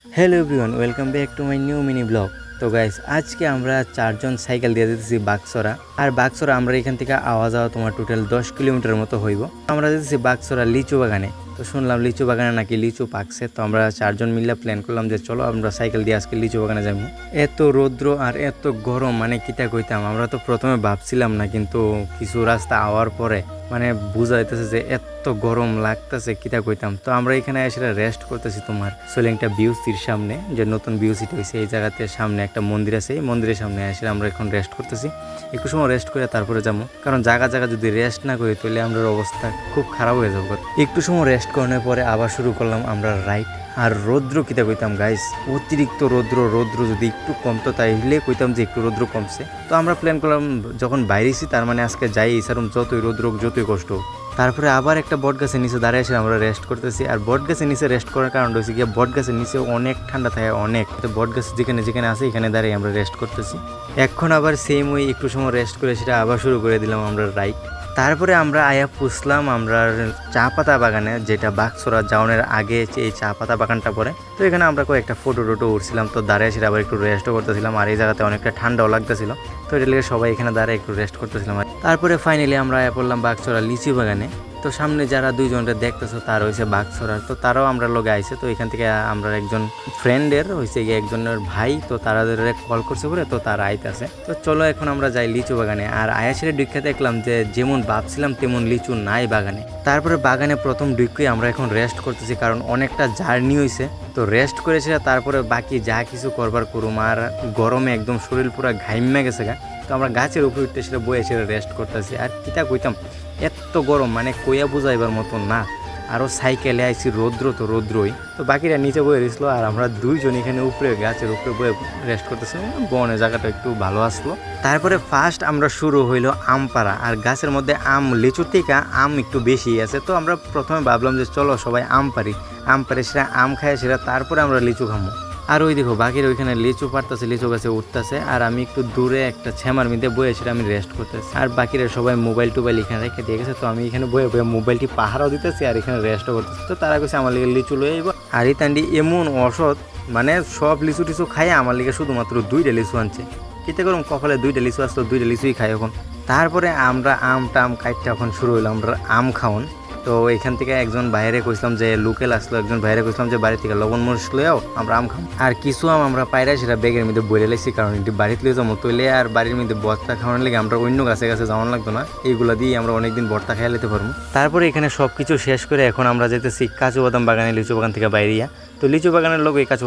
Hello everyone, welcome back to my new mini blog. তো guys, আজকে আমরা চারজন সাইকেল দিয়ে যেতেছি বাক্সরা। আর বাক্সরা আমরা এখান থেকে আওয়া যাওয়া তোমার টোটাল 10 কিলোমিটার মতো হইব। আমরা যেতেছি বাক্সরা লিচু বাগানে। তো শুনলাম লিচু বাগানে নাকি লিচু পাকছে, তো আমরা চারজন মিলে প্ল্যান করলাম যে চলো আমরা সাইকেল দিয়ে আজকে লিচু বাগানে যাবো। এত রৌদ্র আর এত গরম, মানে কিতা কইতাম। আমরা তো প্রথমে ভাবছিলাম না, কিন্তু কিছু রাস্তা আওয়ার পরে মানে বোঝা যাইতেছে যে এত গরম লাগতেছে, কিতা কইতাম। তো আমরা এখানে এসে রেস্ট করতেছি তোমার সোলেংটা বিউসির সামনে, যে নতুন বিউসিটা হয়েছে এই জায়গাতে। সামনে একটা মন্দির আছে, এই মন্দিরের সামনে এসে আমরা এখন রেস্ট করতেছি। একটু সময় রেস্ট করে তারপরে যাবো, কারণ জায়গা যদি রেস্ট না করি তাহলে আমরা অবস্থা খুব খারাপ হয়ে যাবো। একটু সময় রেস্ট করানোর পরে আবার শুরু করলাম আমরা রাইড। আর রৌদ্র কিতা কইতাম গাইস, অতিরিক্ত রৌদ্র যদি একটু কমতো তাইলে কইতাম যে একটু রৌদ্র কমছে। তো আমরা প্ল্যান করলাম যখন বাইরেছি তার মানে আজকে যাই, এছাড়া যতই রৌদ্র যতই কষ্ট। তারপরে আবার একটা বট গাছের নিচে দাঁড়িয়ে এসে আমরা রেস্ট করতেছি। আর বট গাছের নিচে রেস্ট করার কারণ হচ্ছে গিয়ে বট গাছের নিচে অনেক ঠান্ডা থাকে, অনেক। তো বট গাছ যেখানে আছে এখানে দাঁড়িয়ে আমরা রেস্ট করতেছি। এখন আবার সেম ওই একটু সময় রেস্ট করে সেটা আবার শুরু করে দিলাম আমরা রাইড। তারপরে আমরা আয়া পুষলাম আমরা চা পাতা বাগানে, যেটা বাক্সরা যাওয়ানোর আগে এই চা পাতা বাগানটা পড়ে। তো এখানে আমরা কয়েকটা ফটো উঠছিলাম, তো দাঁড়িয়ে সেটা আবার একটু রেস্টও করতেছিলাম। আর এই জায়গাতে অনেকটা ঠান্ডাও লাগতেছিল, তো এটা লেগে সবাই এখানে দাঁড়িয়ে একটু রেস্ট করতেছিলাম। তারপরে ফাইনালি আমরা আয়া পড়লাম বাক্সরা লিচি বাগানে। তো সামনে যারা দুইজনটা দেখতেছো তার হয়েছে বাক্সরার, তো তারাও আমরা লগে আইছে। তো এখান থেকে আমরা একজন ফ্রেন্ডের হয়েছে গিয়ে একজনের ভাই, তো তাদের কল করছে বলে তো তারা আইতেছে। তো চলো এখন আমরা যাই লিচু বাগানে। আর আয়াসের ডিক্ষা দেখলাম যে যেমন ভাবছিলাম তেমন লিচু নাই বাগানে। তারপরে বাগানে প্রথম ডিক্ষে আমরা এখন রেস্ট করতেছি, কারণ অনেকটা জার্নি হয়েছে। তো রেস্ট করেছে, তারপরে বাকি যা কিছু করবার করুম। আর গরমে একদম শরীর পুরো ঘাইমে গেছে গা। তো আমরা গাছের উপরে উঠতে সেটা বয়ে সেটা রেস্ট করতেছি। আর কিতা কইতাম, এত গরম মানে কইয়া বুঝাইবার মতো না। আরও সাইকেলে আইছি, রৌদ্র তো রৌদ্রই। তো বাকিরা নিচে বয়ে রয়েছিল, আর আমরা দুইজন এখানে উপরে গাছের উপরে বয়ে রেস্ট করতেছিলাম। বনের জায়গাটা একটু ভালো আসলো। তারপরে ফার্স্ট আমরা শুরু হইলো আম পাড়া। আর গাছের মধ্যে লিচুর থেকে আম একটু বেশি আছে। তো আমরা প্রথমে ভাবলাম যে চলো সবাই আম পারি সেটা আম খায় সেটা, তারপরে আমরা লিচু খামো। আর ওই দেখো বাকির ওইখানে লিচু পারতেছে, লিচু গাছে উঠতেছে। আর আমি একটু দূরে একটা ছ্যামার মধ্যে বয়েছিল, আমি রেস্ট করতেছি। আর বাকিরা সবাই মোবাইল এখানে রেখে দিয়ে গেছে। তো আমি এখানে বয়ে মোবাইলটি পাহারাও দিতেছি আর এখানে রেস্টও করতেছি। তো তারা কাছে আমার লিগে লিচু লয়ে যাবো। আর এই তান্ডি এমন অসৎ, মানে সব লিচু টিচু খাই আমার লিগে শুধুমাত্র 2টা লিচু আনছে। কিতে করুম, কপালে 2টা লিচু আসতো, 2টা লিচুই খাই এখন। তারপরে আমরা আম কাইটটা এখন শুরু হইলো আমরা আম খাওন। তো এখান থেকে একজন বাইরে কইছিলাম যে লোকেল আসলো, একজন বাইরে কইছিলাম যে বাড়ি থেকে লবণ মরিচ লইয়াও আমরা আম খাম। আর কিছু আম আমরা পাইরা সেটা ব্যাগের মধ্যে বইরে লাইছি, কারণ এটি বাড়িতে লয়ে যাবো। তৈলে আর বাড়ির মধ্যে বর্তা খাওয়ানোর লেগে আমরা অন্য গাছে যাওয়ানো লাগতো না, এইগুলা দিয়ে আমরা অনেকদিন বর্তা খাইয়া নিতে পারবো। তারপরে এখানে সবকিছু শেষ করে এখন আমরা যেতেছি কাজু বাদাম বাগানে, লিচু বাগান থেকে বাইরিয়া। তো লিচু বাগানের লোক এই কাজু